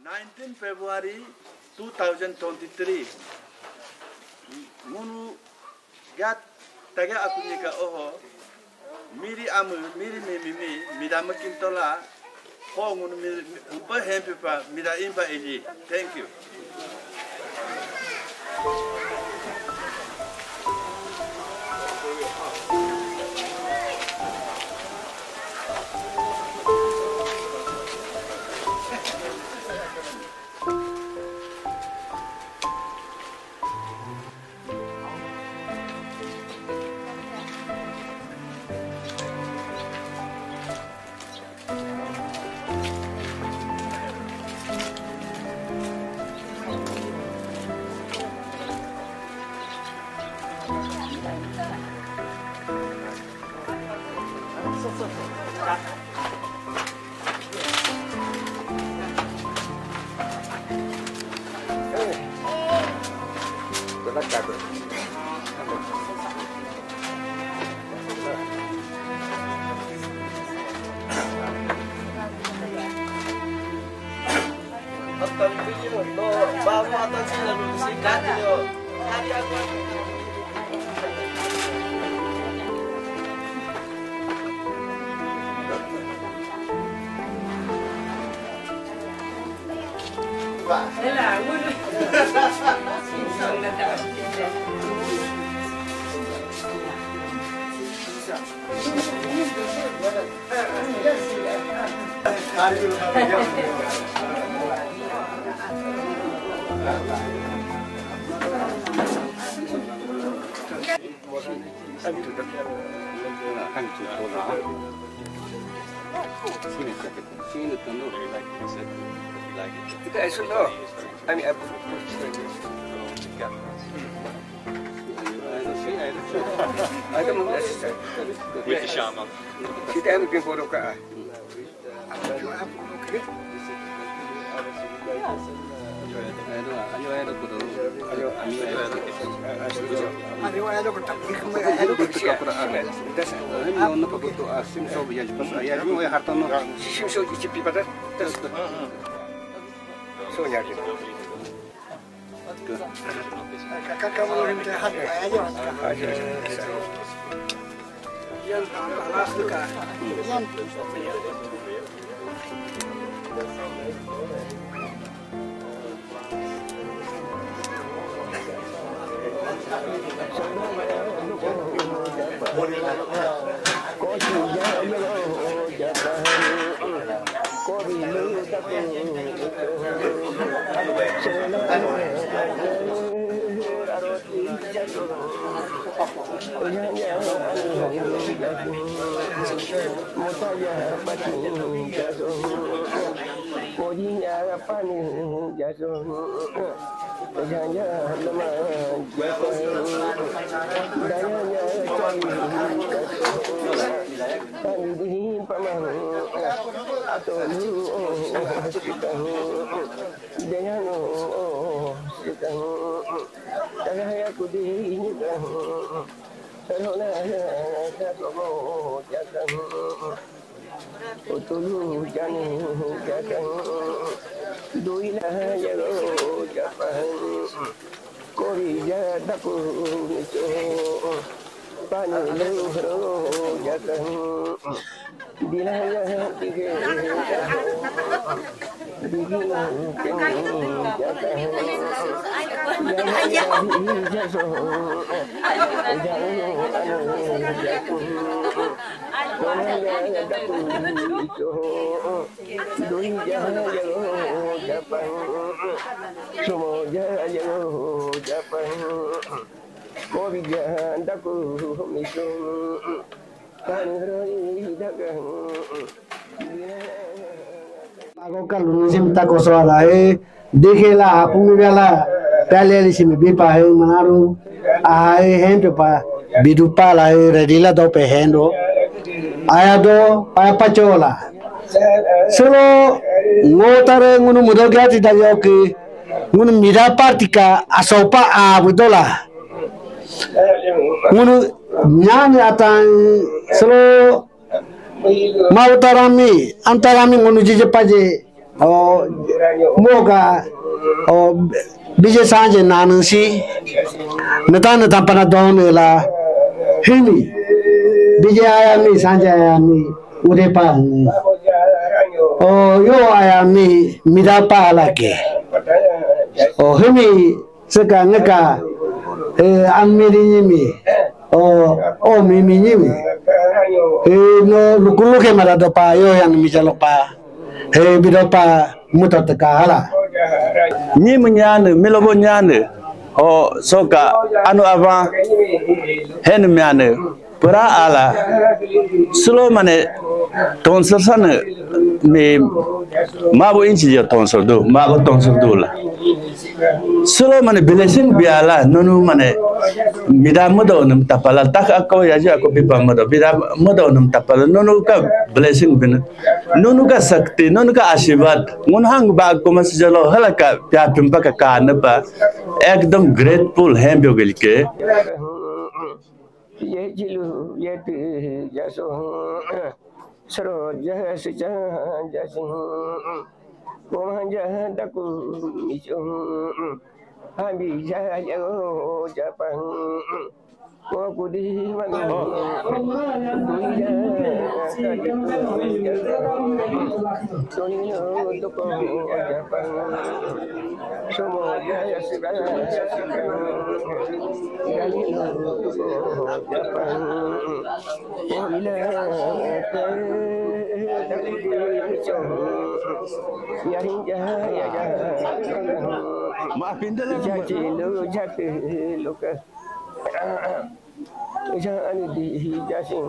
19 February 2023 munu gat taga aku nika oho miri amu miri midama kintola ho ngunu umpa hempe pa mida impa eji. Thank you. With the shaman. Kita yang bikin foto kah? Dekela pumibela pele simi bipa he manaru ai hendo pa bidupa la redila do pe hendo ayado pa pachola solo ngotare ngunu mudogati da yoki ngunu mira partika asopa abudola ngunu nyani atan solo mautarami antarami ngunu jije paje moga bije sanje nanansi nata pana don la himi bije ayami sanje ayami ude pa yo ayami midapa lake himi seka ngaka amiri nyimi mimi nyimi no lukuluke marado pa yo yang mijalopa bidopa mutataka ni menyane melobo nyane soka anu ava hen myane para ala slo mane tonsor sana me mabo inchi ya tonsor do mabo tonsor do la slo mane blessing biala nonu mane midam modo num tapala tak ako ya ja ko pipa modo midam modo num tapala nonu ka blessing bin nonu ka sakti nonu ka Aashirvaad ngun hang ba ko mas jalo halaka pya pimpa ka kana ba ekdam grateful ham bogel ke ye jilu ye tu jaso sro jas jasin ko hanja daku miso Abi jayo Japan ko kudi man Japan somo jaya sibaya maafin dah lah jangan dihijasin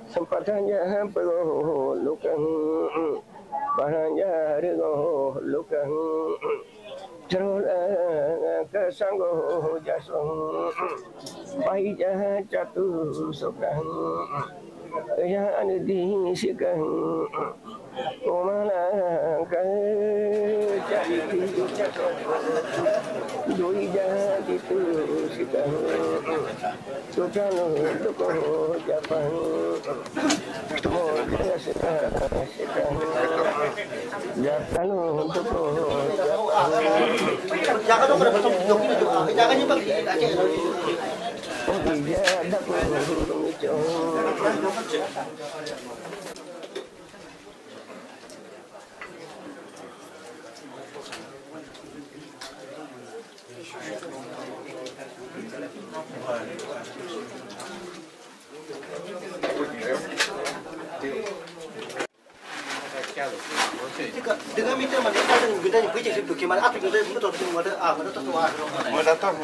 sempatannya perlu lukan barangnya rego lukan terus kesanggo jasong baiknya jatuh sokan jangan dihisikan Komana jadi doi jadi itu sikang sujano doko Japan mo sikang Japan doko jangan dong betul joki itu jangan nyepak Aceh oh iya dako dengan meter mana ada benda yang bijak sih bagaimana apa kita betul semua ada mana tu semua datang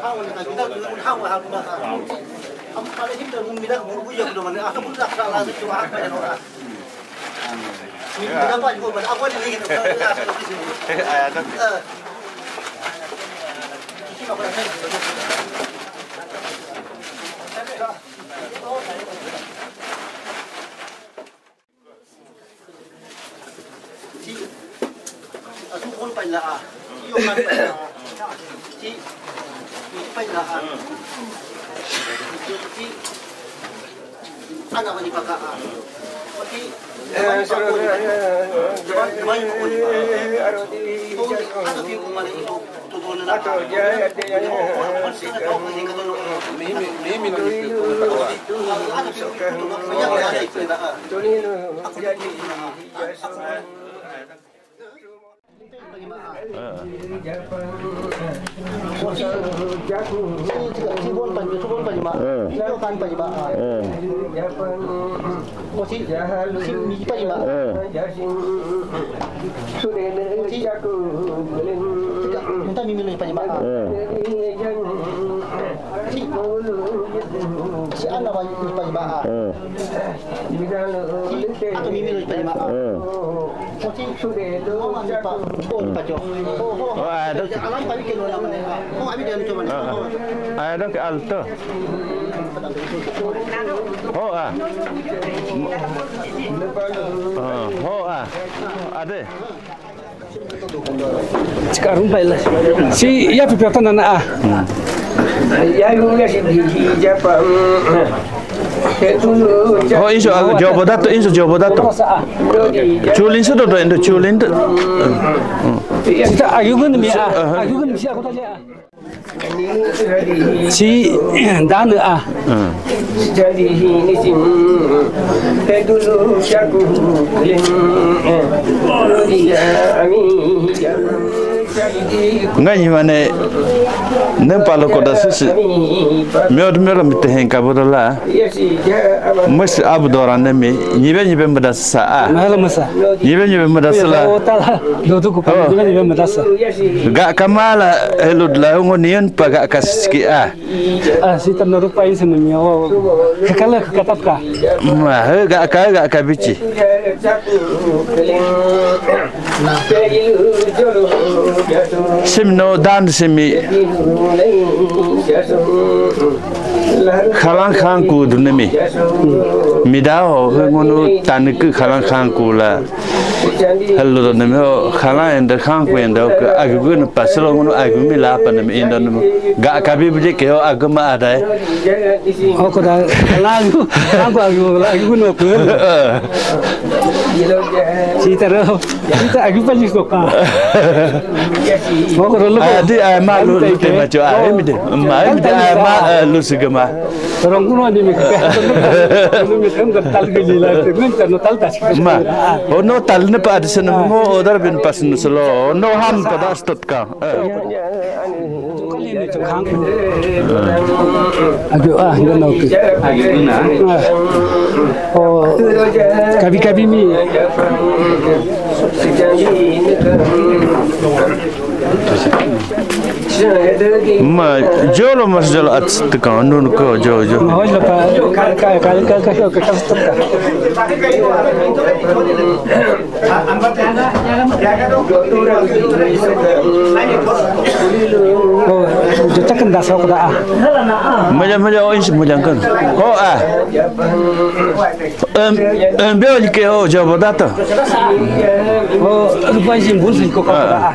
hawan kita hawan am kalau kita minta guru ya sudah mana atau pun tak salah itu apa yang orang minta apa juga apa yang ini adaทุกคนไปละที่ยกมันไปละที่ไปละที่อันนั้นวันนี้ปากกาวันที่วันคนatau di mana itu tujuan nak Sibon panji mak, itu kan panji mak. Kosi, si panji mak. Minta mimi lagi panji mak. Si anak panji mak. Atau mimi lagi panji mak. Kosi, mama ni pak, oh pajo. Oh ada. Alam panji kilo nama ni. Oh abi dia macam mana? Ada ke alto. Oh ada. Sekarang baiklah. Si ya pipiatan anak Oh, inso Jawa Barat inso Jawa Barat. Culin sudah tu, itu culin tu. Kita ayukan ni ayukan mesti aku tanya. Si dan jadi ini sim dulu aku Ngai mana Nepal ko da sisi meod mite hen kabudala mus abdoran nemi nibe madasa mahal masa nibe madasa tala do tu ko nibe madasa ga kamala elud la ngonian paga kaski si tan rupa in semnyo kakala katap ka ma ga kabici simno dan simi khalang khang ku dunemi midao ngono tanik khalang khang ku la hello nemi khalang enda khang ku enda agun paslo ngono agun mila panemi enda ga kabi buje ke agama ada ko da lagu agun no ku kita agun pa jisko ka adi malu te macho ai mide ma lu sigama orang kuno ni mi kan tal gila te no tal tas ma ono tal ne pa adsen mo odar bin pasun solo no ham pada stot ka aduh ngono ke oh kabi mi ma jolo mas jolo at tekan nun ko jojo mau lepas ka oh jota kan dasau kada maja oins mujangkan oh beo ke oh Jawa Barat oh lupa simbol sih kok kada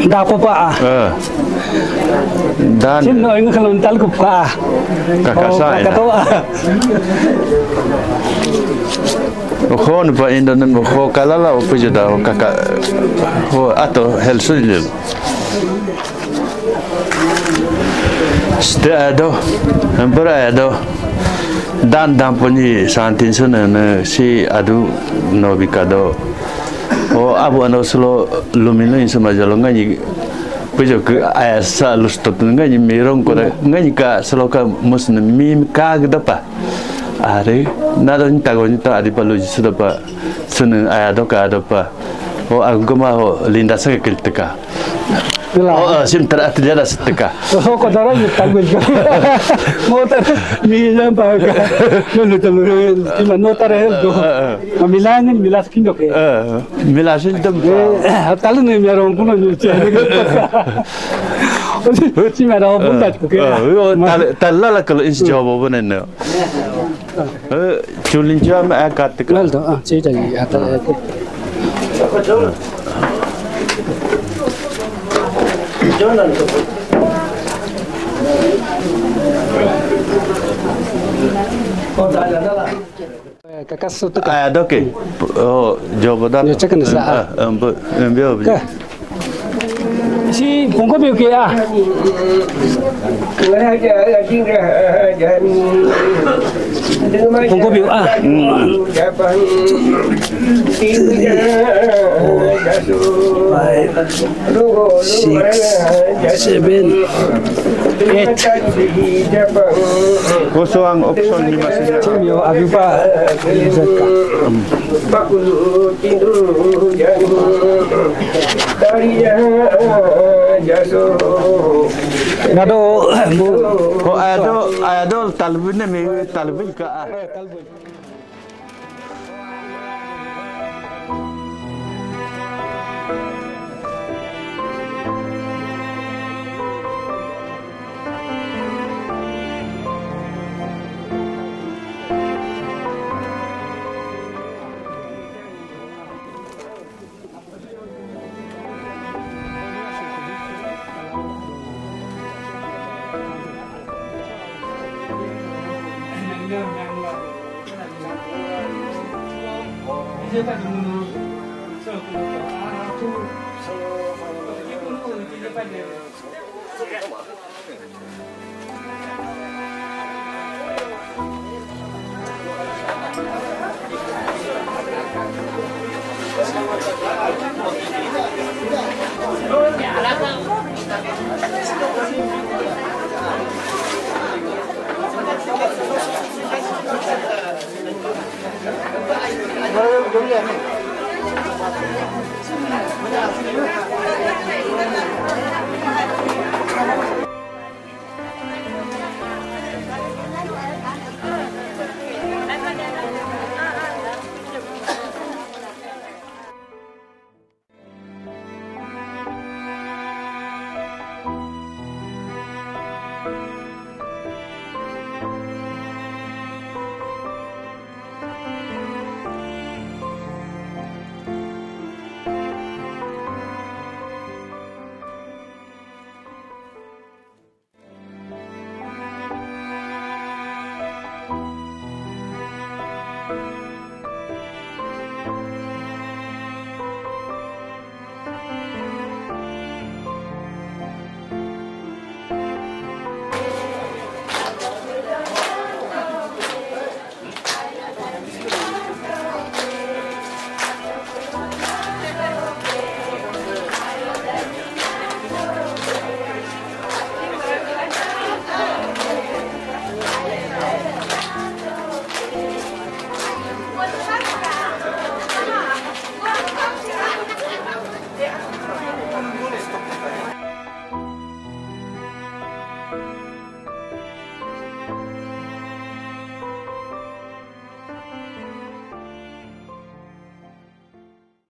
dah apa dan sino yung kaluntal ko pa kakasa Ho pa Indonesia ho kalala o pujada o kaka ho ato helsul Stado berado dan puni santin sana si adu nobikado oh abu ano solo lumino insama jalonga pujo ke asa lustot ngani mirong ko ngani ka solo ka muslim mim ka gdapa are nadon tagon ta adi palu sudah pa suneng ayado ka adapa oh agama ho linda sa kilteka oh sim terat dia dah seteka oh ko dara ni tagul motor mi lampa ka no talu ima notar do milangin milas kindo ke milasin dem talu ni merong kuno ni si merong pun tak ke talala kalau is jawab benar culin jam akat kenal tu cerita ni ada Jangan kakas tu ada ke oh Jawa Barat ya cakap nasa ambil si pungko biu ke pungko biu 6, 7, 8 kosong option 5 Cimio abipa Nado ko ado talbin me talbin ka Thank you.